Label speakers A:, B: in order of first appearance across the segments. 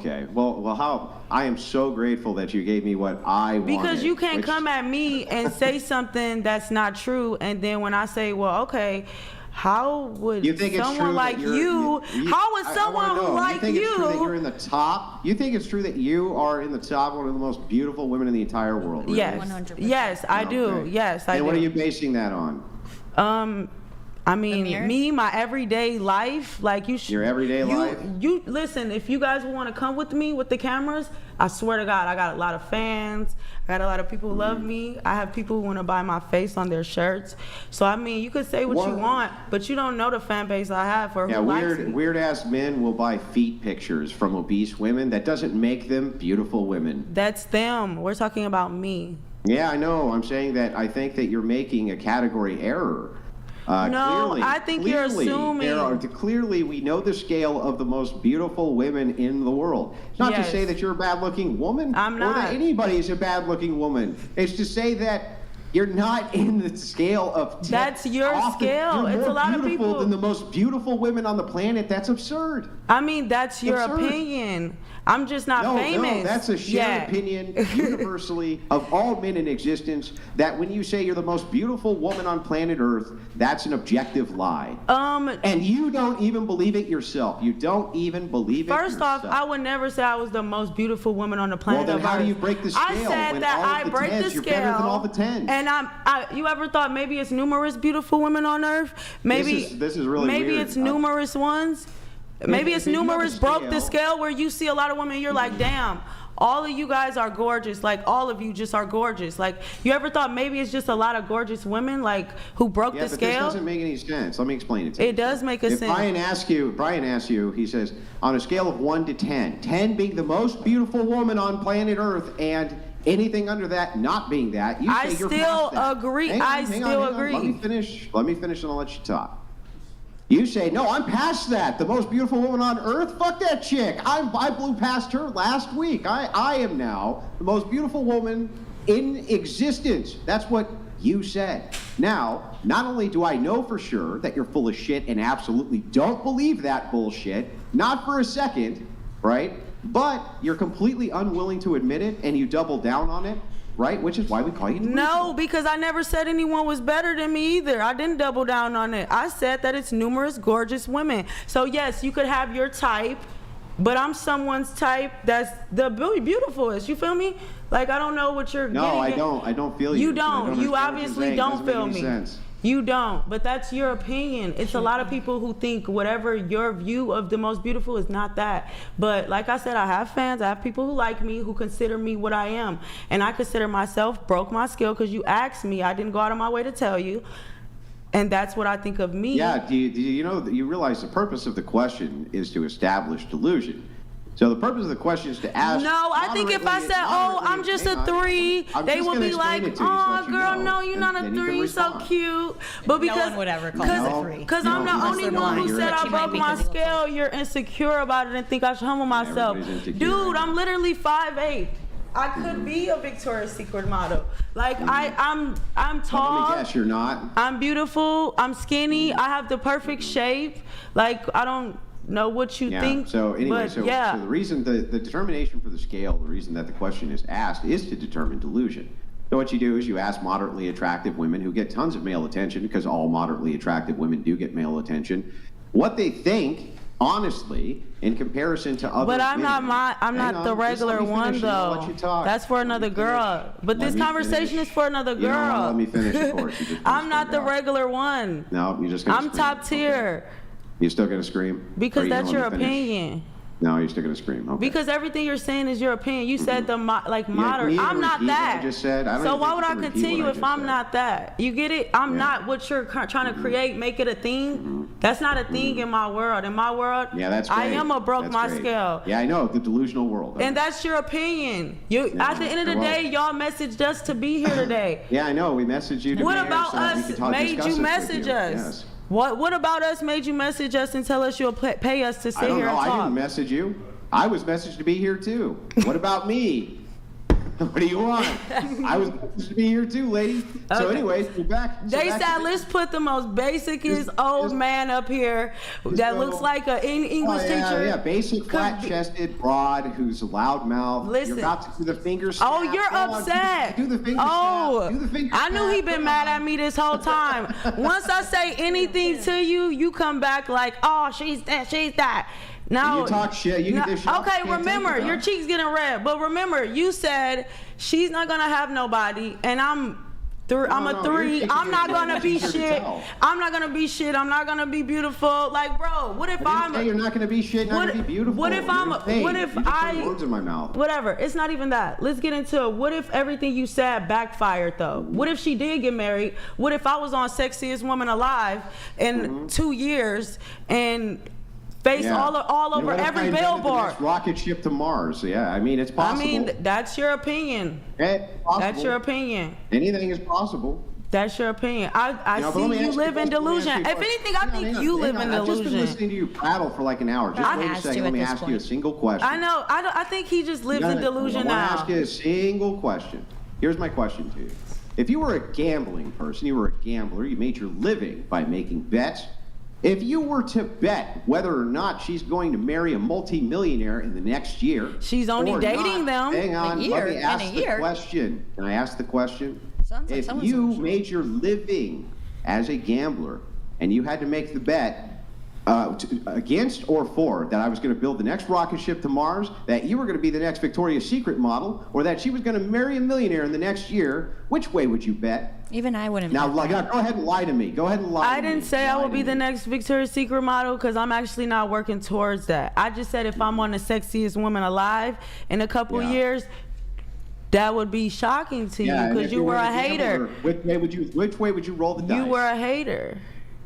A: Okay. Well, how I am so grateful that you gave me what I wanted.
B: Because you can't come at me and say something that's not true, and then when I say, well, okay, how would someone like you, how would someone who like
A: you think it's true that you're in the top? You think it's true that you are in the top, one of the most beautiful women in the entire world? Really?
B: Yes.
C: 100%.
B: Yes, I do.
A: Okay.
B: Yes, I do.
A: And what are you basing that on?
B: I mean, me, my everyday life, like
A: Your everyday life?
B: You listen, if you guys want to come with me with the cameras, I swear to God, I got a lot of fans. I got a lot of people who love me. I have people who want to buy my face on their shirts. So, I mean, you could say what you want, but you don't know the fan base I have or who likes me.
A: Weird-ass men will buy feet pictures from obese women. That doesn't make them beautiful women.
B: That's them. We're talking about me.
A: Yeah, I know. I'm saying that I think that you're making a category error.
B: No, I think you're assuming.
A: Clearly, we know the scale of the most beautiful women in the world. Not to say that you're a bad-looking woman.
B: I'm not.
A: Or that anybody's a bad-looking woman. It's to say that you're not in the scale of.
B: That's your scale. It's a lot of people.
A: More beautiful than the most beautiful women on the planet. That's absurd.
B: I mean, that's your opinion. I'm just not famous.
A: No, that's a shared opinion universally of all men in existence, that when you say you're the most beautiful woman on planet Earth, that's an objective lie. And you don't even believe it yourself. You don't even believe it
B: First
A: yourself.
B: off, I would never say I was the most beautiful woman on the planet
A: Well, then how
B: Earth.
A: do you break the scale?
B: I said
A: when
B: that
A: all
B: I
A: of the
B: break
A: tens,
B: the scale.
A: You're better than all the tens.
B: And you ever thought maybe it's numerous beautiful women on Earth? Maybe
A: this is really
B: maybe
A: weird.
B: it's numerous ones. Maybe it's numerous broke the
A: scale.
B: scale where you see a lot of women, you're like, damn, all of you guys are gorgeous. Like, all of you just are gorgeous. Like, you ever thought maybe it's just a lot of gorgeous women, like, who broke the scale?
A: This doesn't make any sense. Let me explain it to you.
B: It does make a sense.
A: If Brian asks you, he says, on a scale of 1 to 10, 10 being the most beautiful woman on planet Earth, and anything under that not being that, you say you're past that.
B: I still agree. I still agree.
A: Let me finish and I'll let you talk. You say, no, I'm past that. The most beautiful woman on earth? Fuck that chick. I blew past her last week. I am now the most beautiful woman in existence. That's what you said. Now, not only do I know for sure that you're full of shit and absolutely don't believe that bullshit, not for a second, right? But you're completely unwilling to admit it and you double down on it. Right, which is why we call you delusional.
B: No, because I never said anyone was better than me either. I didn't double down on it. I said that it's numerous gorgeous women. So yes, you could have your type, but I'm someone's type that's the beautifulest. You feel me? Like, I don't know what you're getting at.
A: No, I don't feel you.
B: You don't. You obviously don't feel me.
A: Sense.
B: You don't, but that's your opinion. It's a lot of people who think whatever your view of the most beautiful is not that. But like I said, I have fans. I have people who like me, who consider me what I am. And I consider myself broke my skill because you asked me. I didn't go out of my way to tell you. And that's what I think of me.
A: Yeah, do you know, you realize the purpose of the question is to establish delusion. So the purpose of the question is to ask.
B: No, I think if I said, oh, I'm just a 3, they would be like, oh, girl, no, you're not a 3, you're so cute. But because,
C: no one would ever call you a 3.
B: Because I'm the only one who said I broke my scale, you're insecure about it and think I should humble myself. Dude, I'm literally 5'8". I could be a Victoria's Secret model. Like, I'm tall.
A: Let me guess, you're not.
B: I'm beautiful. I'm skinny. I have the perfect shape. Like, I don't know what you think.
A: So anyway,
B: but
A: so the reason, the determination for the scale, the reason that the question is asked is to determine delusion. So what you do is you ask moderately attractive women who get tons of male attention, because all moderately attractive women do get male attention, what they think, honestly, in comparison to other
B: But I'm
A: women.
B: not the regular one, though. That's for another girl. But this conversation is for another girl.
A: You don't want to let me finish, of course.
B: I'm not the regular one.
A: No, you're just going to
B: I'm top tier.
A: You're still going to scream?
B: Because that's your opinion.
A: No, you're still going to scream. Okay.
B: Because everything you're saying is your opinion. You said the moderate. I'm not that.
A: I just said.
B: So why would I continue if I'm not that? You get it? I'm not what you're trying to create, make it a thing. That's not a thing in my world. In my world,
A: that's great.
B: I am a broke my scale.
A: Yeah, I know, the delusional world.
B: And that's your opinion. At the end of the day, y'all messaged us to be here today.
A: Yeah, I know. We messaged you to
B: What about us made you message us?
A: Yes.
B: What about us made you message us and tell us you'll pay us to sit here and talk?
A: I didn't message you. I was messaged to be here too. What about me? What do you want? I was supposed to be here too, lady. So
B: Okay.
A: anyways, we're back.
B: They said, let's put the most basicest old man up here that looks like an English teacher.
A: Yeah, basic, flat-chested, broad, who's a loud mouth.
B: Listen.
A: You're about to do the finger snap.
B: Oh, you're upset.
A: Do the finger snap. Do the finger
B: I knew
A: snap.
B: he been mad at me this whole time. Once I say anything to you, you come back like, oh, she's that. Now,
A: You talk shit. You can dish out.
B: okay,
A: You can't
B: remember,
A: take it
B: your
A: out.
B: cheeks getting red. But remember, you said she's not gonna have nobody, and I'm a three.
A: your
B: I'm not
A: cheeks are
B: gonna
A: red.
B: be
A: It's easier to
B: shit.
A: tell.
B: I'm not gonna be shit. I'm not gonna be beautiful. Like, bro, what if
A: I didn't say you're not going to be shit, not going to be beautiful.
B: What if I'm?
A: You're insane.
B: What if
A: You just
B: I?
A: put words in my mouth.
B: Whatever. It's not even that. Let's get into it. What if everything you said backfired though? What if she did get married? What if I was on Sexiest Woman Alive in 2 years and face all over
A: What if I
B: every
A: invented the
B: billboard?
A: next rocket ship to Mars. Yeah, I mean, it's
B: I
A: possible.
B: mean, that's your opinion.
A: It's possible.
B: That's your opinion.
A: Anything is possible.
B: That's your opinion. I
A: You know, but let me
B: see you
A: ask
B: live in
A: a question. Let me ask
B: delusion.
A: you a
B: If
A: question.
B: anything, I
A: Hang
B: think
A: on,
B: you
A: hang
B: live
A: on.
B: in
A: I've just been
B: delusion.
A: listening to you prattle for like an hour. Just wait a
C: has to
A: second.
C: at
A: Let me
C: this
A: ask you a
C: point.
A: single question.
B: I know. I think he just lives in delusion
A: I
B: now.
A: want to ask you a single question. Here's my question to you. If you were a gambling person, you were a gambler, you made your living by making bets. If you were to bet whether or not she's going to marry a multimillionaire in the next year,
B: She's only
A: or
B: dating
A: not,
B: them.
A: Hang on,
C: A year,
A: let me
C: in
A: ask
C: a
A: the
C: year.
A: question. Can I ask the question?
C: Sounds like
A: If
C: someone's
A: you
C: emotional.
A: made your living as a gambler and you had to make the bet against or for that I was going to build the next rocket ship to Mars, that you were going to be the next Victoria's Secret model, or that she was going to marry a millionaire in the next year, which way would you bet?
C: Even I wouldn't.
A: Now,
C: bet that.
A: go ahead and lie to me. Go ahead and lie
B: I
A: to me.
B: didn't say I
A: Lie
B: would
A: to
B: be the
A: me.
B: next Victoria's Secret model because I'm actually not working towards that. I just said if I'm on the sexiest woman alive in a couple
A: Yeah.
B: years, that would be shocking to you
A: and
B: because
A: if
B: you were a
A: gambler,
B: hater.
A: Which way would you roll the dice?
B: You were a hater.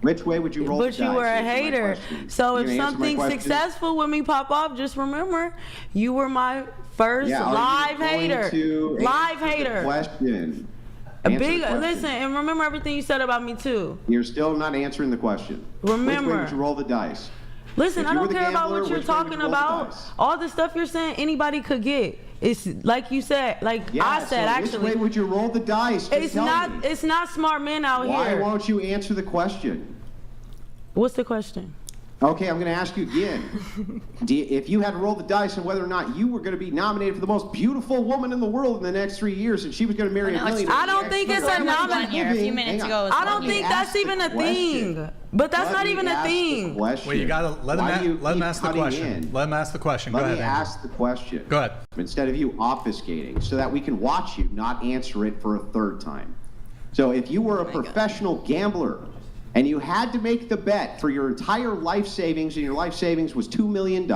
A: Which way would you roll the
B: But
A: dice?
B: you were a
A: Answer my
B: hater.
A: question.
B: So
A: You
B: if
A: gonna answer my
B: something
A: question?
B: successful with me pop off, just remember, you were my first
A: Yeah, are
B: live
A: you going
B: hater.
A: to
B: Live
A: answer the
B: hater.
A: question.
B: A
A: Answer
B: big
A: the question.
B: listen and remember everything you said about me too.
A: You're still not answering the question.
B: Remember.
A: Which way would you roll the dice?
B: Listen,
A: If
B: I
A: you were
B: don't
A: the
B: care about
A: gambler,
B: what you're
A: which way would
B: talking
A: you roll the
B: about.
A: dice?
B: All the stuff you're saying, anybody could get. It's like you said, like
A: Yeah,
B: I said
A: so
B: actually.
A: which way would you roll the dice? Just
B: It's
A: tell
B: not.
A: me.
B: It's not smart men out
A: Why
B: here.
A: won't you answer the question?
B: What's the question?
A: Okay, I'm going to ask you again. If you had to roll the dice on whether or not you were going to be nominated for the most beautiful woman in the world in the next 3 years, and she was going to marry
C: Well,
A: a
C: no, it's-
A: millionaire.
B: I don't think it's a nomination.
C: Here, a few minutes ago, it was
B: I don't
C: Let me
B: think
A: ask
B: that's
A: the
B: even a
A: question.
B: thing. But that's
A: Let
B: not
A: me
B: even a
A: ask the
B: thing.
A: question.
D: Wait, you gotta let
A: Why do you
D: him
A: keep
D: ask the
A: cutting
D: question.
A: in?
D: Let him ask the question. Go
A: Let
D: ahead,
A: me
D: Andrew.
A: ask the question.
D: Go ahead.
A: Instead of you obfuscating, so that we can watch you not answer it for a third time. So if you were a professional gambler and you had to make the bet for your entire life savings, and your life savings was $2 million,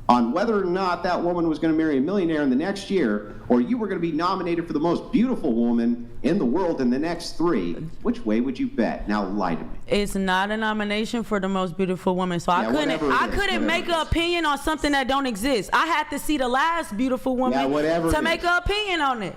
A: on whether or not that woman was going to marry a millionaire in the next year, or you were going to be nominated for the most beautiful woman in the world in the next 3, which way would you bet? Now lie to me.
B: It's not a nomination for the most beautiful woman, so
A: Yeah, whatever it is,
B: couldn't make
A: whatever
B: an
A: it is.
B: opinion on something that don't exist. I had to see the last beautiful woman
A: whatever
B: to
A: it
B: make
A: is.
B: an opinion on it.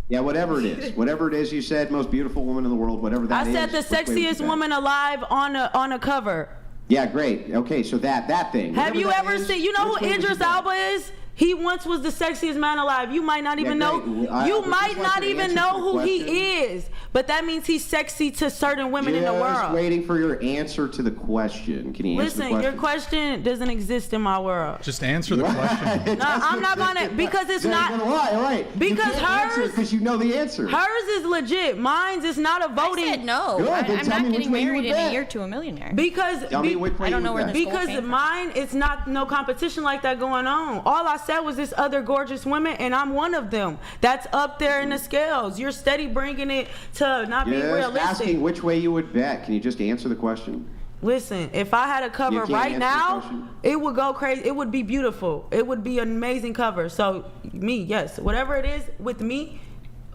A: Yeah, whatever it is. Whatever it is you said, most beautiful woman in the world, whatever that
B: I
A: is.
B: said the
A: which way would you
B: sexiest
A: bet?
B: woman alive on a cover.
A: Yeah, great. Okay, so that thing.
B: Have
A: Whatever
B: you
A: that
B: ever
A: is,
B: seen? You know
A: which
B: who
A: way would you
B: Idris
A: bet?
B: Elba is? He once was the sexiest man alive. You might not even know.
A: great. I
B: You
A: would
B: might
A: just like
B: not
A: an
B: even
A: answer
B: know
A: to the
B: who he
A: question.
B: is. But that means he's sexy to certain women in the
A: Just
B: world.
A: waiting for your answer to the question. Can you answer the
B: Listen,
A: question?
B: your question doesn't exist in my world.
D: Just answer the question.
B: No, I'm not gonna because it's not.
A: You're gonna lie, all right.
B: Because hers-
A: because you know the answer.
B: Hers is legit. Mine's is not a
C: I
B: voting.
C: said no.
A: Good,
C: I,
A: then
C: I'm
A: tell
C: not
A: me which
C: getting
A: way you
C: married
A: would
C: in
A: bet.
C: a year to a millionaire.
B: Because
A: Tell me which way
C: I don't
A: you
C: know
A: would
C: where
A: bet.
C: this goal
B: because
C: came from.
B: mine, it's not no competition like that going on. All I said was this other gorgeous women, and I'm one of them. That's up there in the scales. You're steady bringing it to not being
A: Just
B: realistic.
A: asking which way you would bet. Can you just answer the question?
B: Listen, if I had a cover
A: You can't
B: right
A: answer the
B: now,
A: question?
B: it would go crazy. It would be beautiful. It would be an amazing cover. So me, yes, whatever it is with me,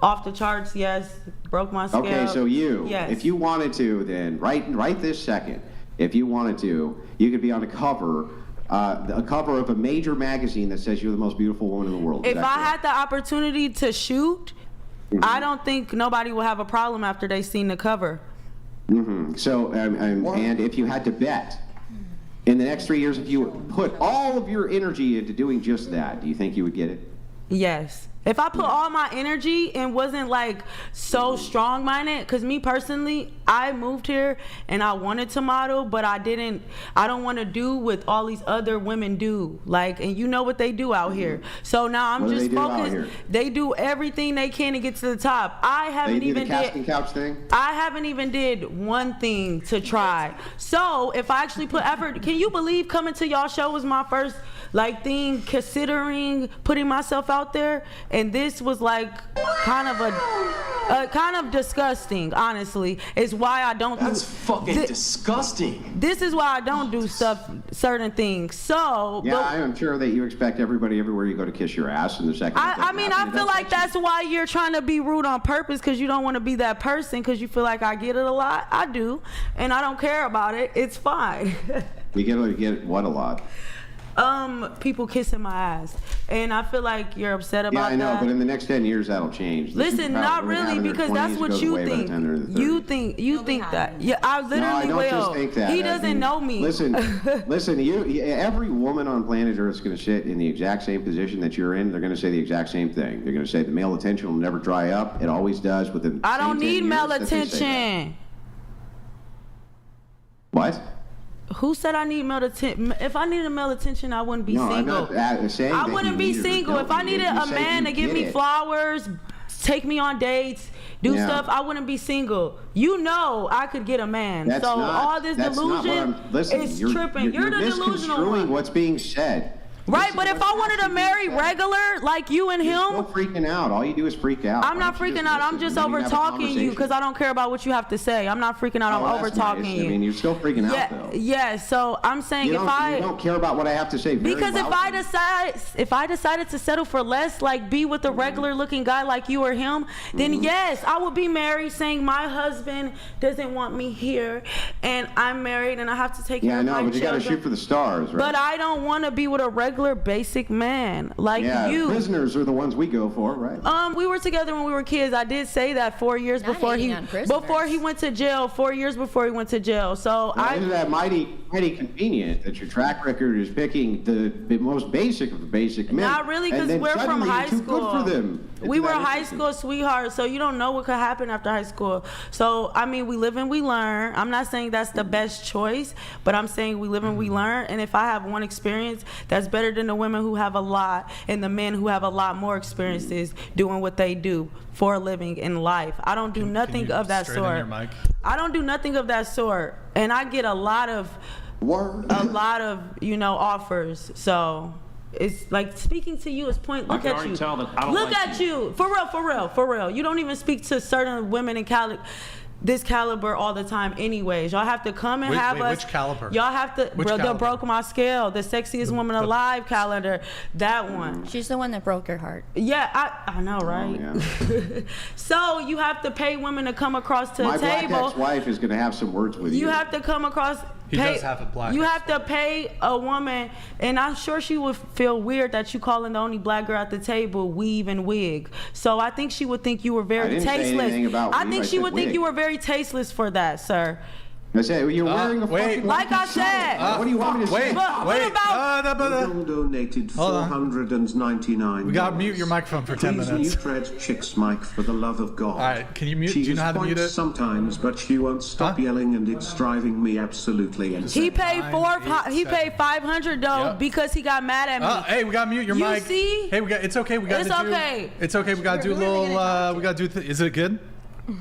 B: off the charts, yes. Broke my scale.
A: Okay, so
B: yes.
A: if you wanted to, then right this second, if you wanted to, you could be on a cover of a major magazine that says you're the most beautiful woman in the world. Is
B: If
A: that
B: I
A: correct?
B: had the opportunity to shoot, I don't think nobody will have a problem after they seen the cover.
A: So, and if you had to bet, in the next 3 years, if you put all of your energy into doing just that, do you think you would get it?
B: Yes. If I put all my energy and wasn't like so strong-minded, because me personally, I moved here and I wanted to model, but I don't want to do what all these other women do. Like, and you know what they do out here. So now I'm just focused. They do everything they can to get to the top. I haven't even did one thing to try. So if I actually put effort, can you believe coming to y'all show was my first like thing, considering putting myself out there? And this was like kind of disgusting, honestly. It's why I don't
D: That's fucking disgusting.
B: This is why I don't do certain things. So
A: yeah, I'm sure that you expect everybody everywhere you go to kiss your ass in the second.
B: I feel like that's why you're trying to be rude on purpose, because you don't want to be that person, because you feel like I get it a lot. I do, and I don't care about it. It's fine.
A: You get what a lot?
B: People kissing my ass, and I feel like you're upset about that.
A: Yeah, I know, but in the next 10 years that'll change.
B: Listen, not really, because that's what you think. You think that. Yeah, I literally will.
A: No, I don't just think that.
B: He doesn't know me.
A: Listen, every woman on planet Earth is going to sit in the exact same position that you're in. They're going to say the exact same thing. They're going to say the male attention will never dry up. It always does within the
B: I don't
A: same 10
B: need
A: years
B: male
A: that they say that.
B: attention.
A: What?
B: Who said I need male attention? If I needed male attention, I wouldn't be single.
A: I'm not saying
B: I wouldn't be single. If I needed a man to give me flowers, take me on dates, do stuff, I wouldn't be single. You know I could get a man. All this delusion is tripping. You're the delusional one.
A: What's being said.
B: Right, but if I wanted to marry regular, like you and him.
A: You're still freaking out. All you do is freak out.
B: I'm not freaking out. I'm just over talking you because I don't care about what you have to say. I'm not freaking out. I'm over talking you.
A: I mean, you're still freaking out though.
B: Yeah, so I'm saying
A: you don't care about what I have to say.
B: Because if I decided to settle for less, like be with a regular looking guy like you or him, then yes, I would be married, saying my husband doesn't want me here, and I'm married and I have to take care of my children.
A: Yeah, I know, but you got to shoot for the stars, right?
B: But I don't want to be with a regular basic man like you.
A: Prisoners are the ones we go for, right?
B: We were together when we were kids. I did say that 4 years before he went to jail. 4 years before he went to jail. So
A: isn't that mighty convenient that your track record is picking the most basic of the basic men?
B: Not really, because we're from high school.
A: Good for them.
B: We were high school sweethearts, so you don't know what could happen after high school. So I mean, we live and we learn. I'm not saying that's the best choice, but I'm saying we live and we learn. And if I have one experience, that's better than the women who have a lot and the men who have a lot more experiences doing what they do for a living in life. I don't do nothing of that sort. I don't do nothing of that sort, and I get a lot of offers. So it's like speaking to you is point. Look at you. Look at you. For real. You don't even speak to certain women in this caliber all the time anyways. Y'all have to come and have us.
E: Which caliber?
B: Y'all have to, that broke my scale. The sexiest woman alive calendar. That one.
C: She's the one that broke your heart.
B: Yeah, I know, right? Oh, yeah. So you have to pay women to come across to the table.
A: My black ex-wife is going to have some words with you.
B: You have to come across.
E: He does have a black.
B: You have to pay a woman, and I'm sure she would feel weird that you calling the only black girl at the table weave and wig. So I think she would think you were very tasteless. I think she would think you were very tasteless for that, sir.
A: I said you're wearing a fucking.
B: Like I said.
A: What do you want me to say?
B: What about?
F: Donated 499.
E: We gotta mute your microphone for 10 minutes.
F: Please mute Red Chick's mic for the love of God.
E: All right, can you mute?
F: She
E: do you know how to mute it?
F: Sometimes, but she won't stop yelling, and it's driving me absolutely insane.
B: He paid $500 though because he got mad at me.
E: Hey, we gotta mute your mic.
B: You see?
E: Hey, it's okay. We gotta It's okay. We gotta do a little. We gotta do. Is it good?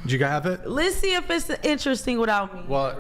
E: Did you have it?
B: Let's see if it's interesting without me.
E: Well.